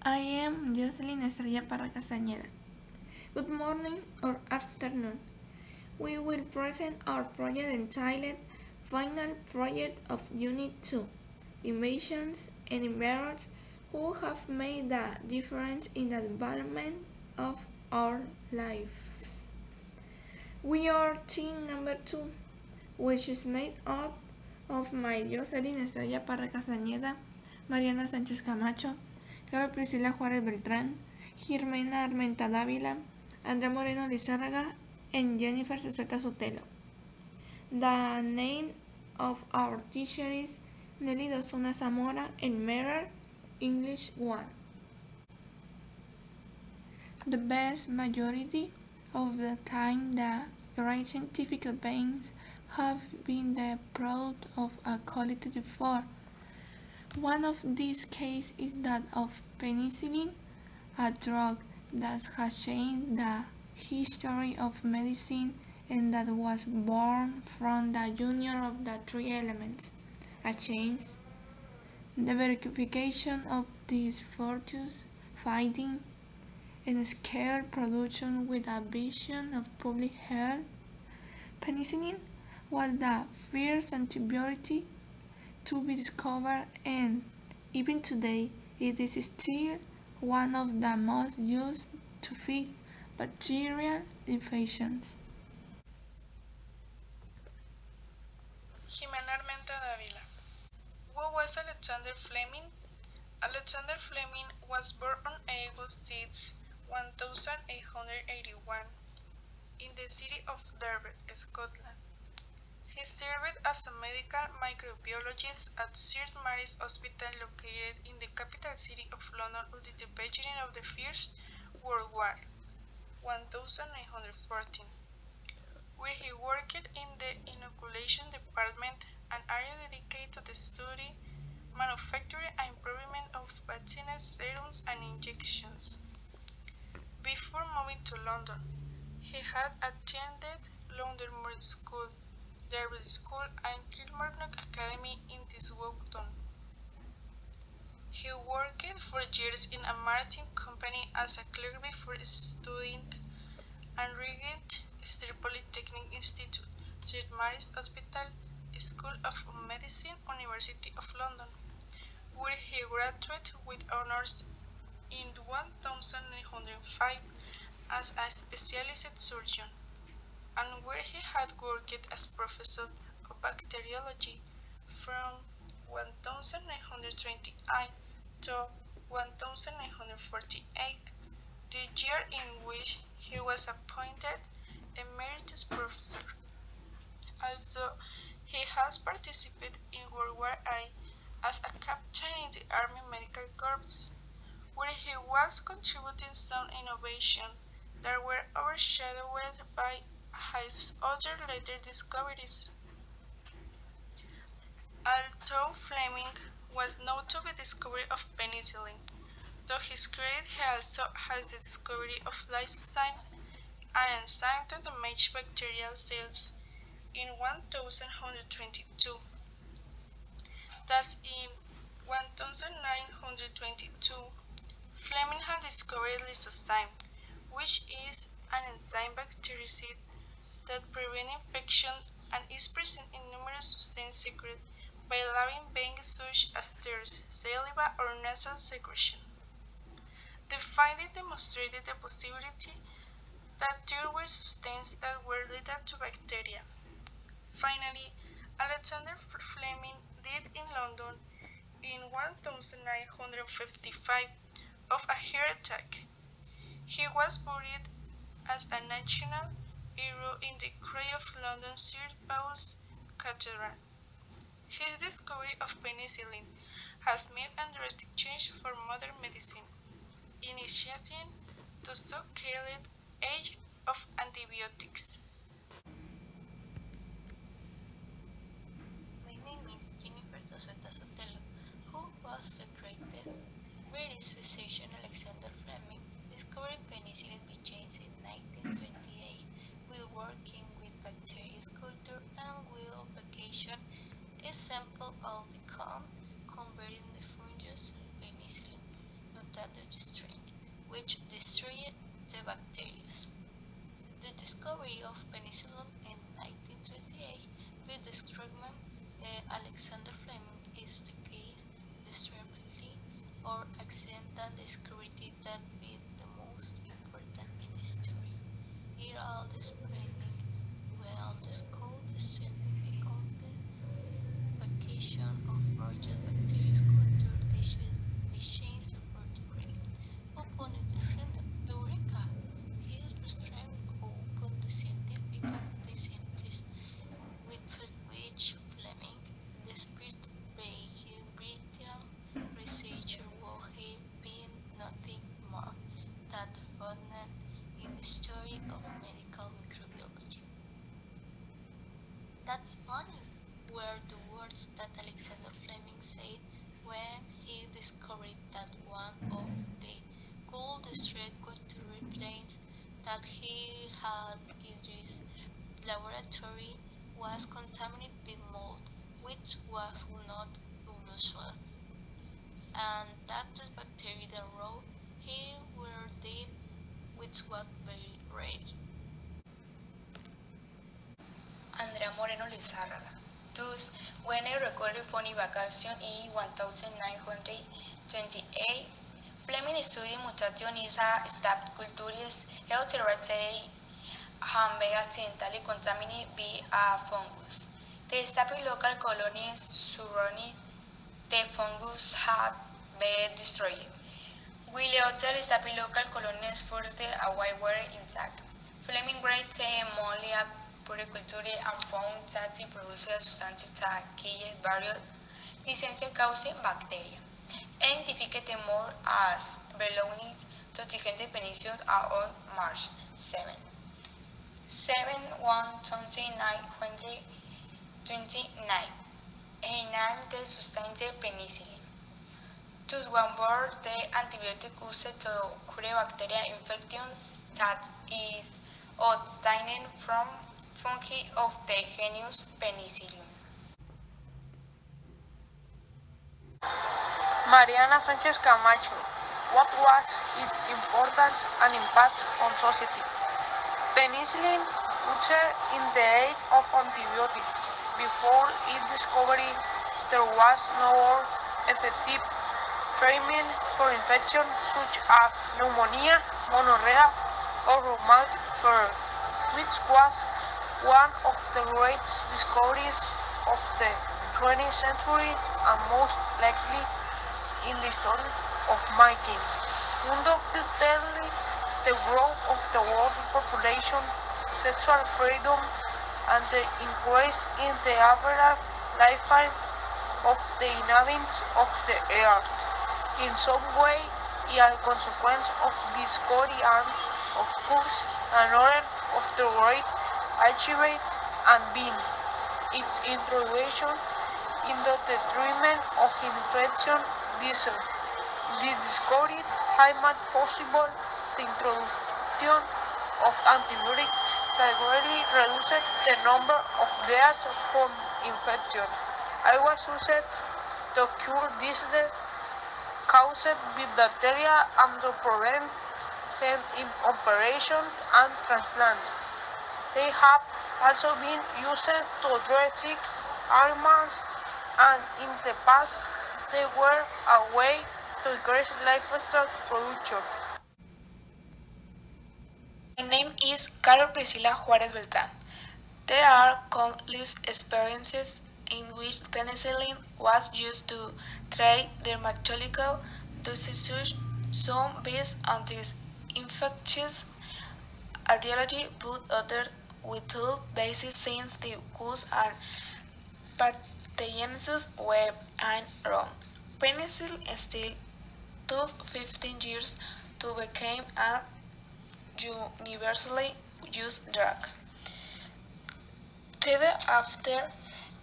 I am Joselyn Estrella Parra Castañeda. Good morning or afternoon. We will present our project entitled Final Project of Unit 2, Inventions and Inventors who have made a difference in the development of our lives. We are team number 2, which is made up of my Joselyn Estrella Parra Castañeda, Mariana Sánchez Camacho, Karol Priscila Juárez Beltrán, Ximena Armenta Dávila, Andrea Moreno Lizárraga, and Yenifer Sotelo. The name of our teacher is Nélida Osuna Zamora and Mirror English 1. The vast majority of the time the great scientific advances have been the product of a collective effort. One of these cases is that of penicillin, a drug that has changed the history of medicine and that was born from the union of the three elements, a change, the verification of these virtues, fighting, and scale production with a vision of public health. Penicillin was the first antibiotic to be discovered, and even today it is still one of the most used to treat bacterial infections. Ximena Armenta Dávila. Who was Alexander Fleming? Alexander Fleming was born on August 6, 1881, in the city of Derby, Scotland. He served as a medical microbiologist at St. Mary's Hospital located in the capital city of London until the beginning of the First World War, 1914, where he worked in the inoculation department, an area dedicated to the study, manufacture and improvement of vaccines, serums, and injections. Before moving to London, he had attended London School, Derby School, and Kilmarnock Academy in Tiswoughton. He worked for years in a maritime company as a clerk before studying and Regent Street Polytechnic Institute, St. Mary's Hospital, School of Medicine, University of London, where he graduated with honors in 1905 as a specialist surgeon, and where he had worked as professor of bacteriology from 1928 to 1948, the year in which he was appointed emeritus professor. Also, he has participated in World War I as a captain in the Army Medical Corps, where he was contributing some innovation that were overshadowed by his other later discoveries. Although Fleming was known to the discovery of penicillin, to his credit he also has the discovery of lysozyme, an enzyme that damages bacterial cells, in 1922. Thus, in 1922, Fleming had discovered lysozyme, which is an enzyme bactericide that prevents infection and is present in numerous substances secreted by allowing beings such as tears, saliva, or nasal secretion. The finding demonstrated the possibility that there were substances that were lethal to bacteria. Finally, Alexander Fleming died in London in 1955 of a heart attack. He was buried as a national hero in the crypt of London's St. Paul's Cathedral. His discovery of penicillin has made a drastic change for modern medicine, initiating the so-called age of antibiotics. My name is Yenifer Sotelo, who was the great British physician Alexander Fleming discovered penicillin by chance in 1928 while working with bacteria culture and wheel vacation. A sample of the comb converting the fungus in penicillin, Untitled which destroyed the bacteria. The discovery of penicillin in 1928 by the Strongman Alexander Fleming is the case discrepancy or accidental discovery that been the most important in the story. It all explaining well the scope the scientific on the vacation of Roger's bacteria culture the change laboratory. Upon its different Eureka, he restrained upon the scientific of the scientist with which Fleming, despite being his brilliant researcher, would have been nothing more than a footnote in the story of medical microbiology. That's funny, were the words that Alexander Fleming said when he discovered that one of the gold destroyed culture planes that he had in his laboratory was contaminated with mold, which was not unusual, and that the bacteria that wrote he were dead, which was very rare. Andrea Moreno Lizárraga. Thus, when I recorded funny vacation in 1928, Fleming studied mutation is a step cultures healthy have been accidentally contaminated by a fungus. The established local colonies surrounding the fungus had been destroyed, while other established local colonies further away were intact. Fleming graded the molecular puriculture and found that it produced substances that killed various diseases causing bacteria. Identified them more as belonging to the penicillin on March 7. 7/1/2929. He named the substance penicillin. Thus one word the antibiotic used to cure bacterial infections that is obtained from fungi of the genus Penicillium. Mariana Sánchez Camacho. What was its importance and impact on society? Penicillin used in the age of antibiotics. Before its discovery, there was no effective treatment for infections such as pneumonia, gonorrhea, or rheumatic fever, which was one of the greatest discoveries of the 20th century and most likely in the history of making. Undoubtedly, the growth of the world population, sexual freedom, and the increase in the average lifetime of the inhabitants of the earth. In some way, a consequence of discovery and, of course, another of the great achievement and being its introduction into the treatment of infection disease. This discovery had made possible the introduction of antibiotics that greatly reduced the number of deaths from infection. I was used to cure diseases caused by bacteria and to prevent them in operations and transplants. They have also been used to treat sick animals, and in the past they were a way to increase livestock production. My name is Karol Priscila Juárez Beltrán. There are countless experiences in which penicillin was used to treat dermatological diseases, some based on this infectious ideology, but others without basis since the cause and pathogenesis were unknown. Penicillin still took 15 years to become a universally used drug. Today, after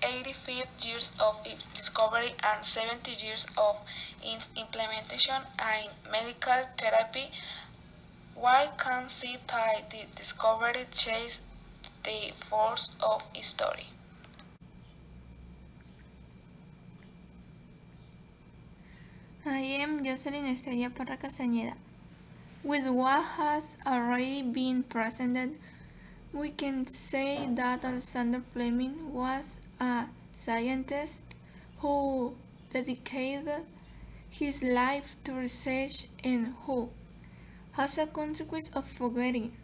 85 years of its discovery and 70 years of its implementation in medical therapy, one can see that the discovery changed the force of history. I am Joselyn Estrella Parra Castañeda. With what has already been presented, we can say that Alexander Fleming was a scientist who dedicated his life to research and who, as a consequence of forgetting,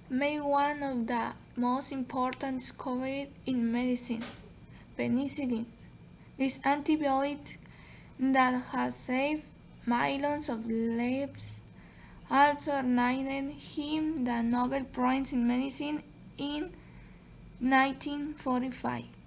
made one of the most important discoveries in medicine, penicillin. This antibiotic that has saved millions of lives also earned him the Nobel Prize in Medicine in 1945.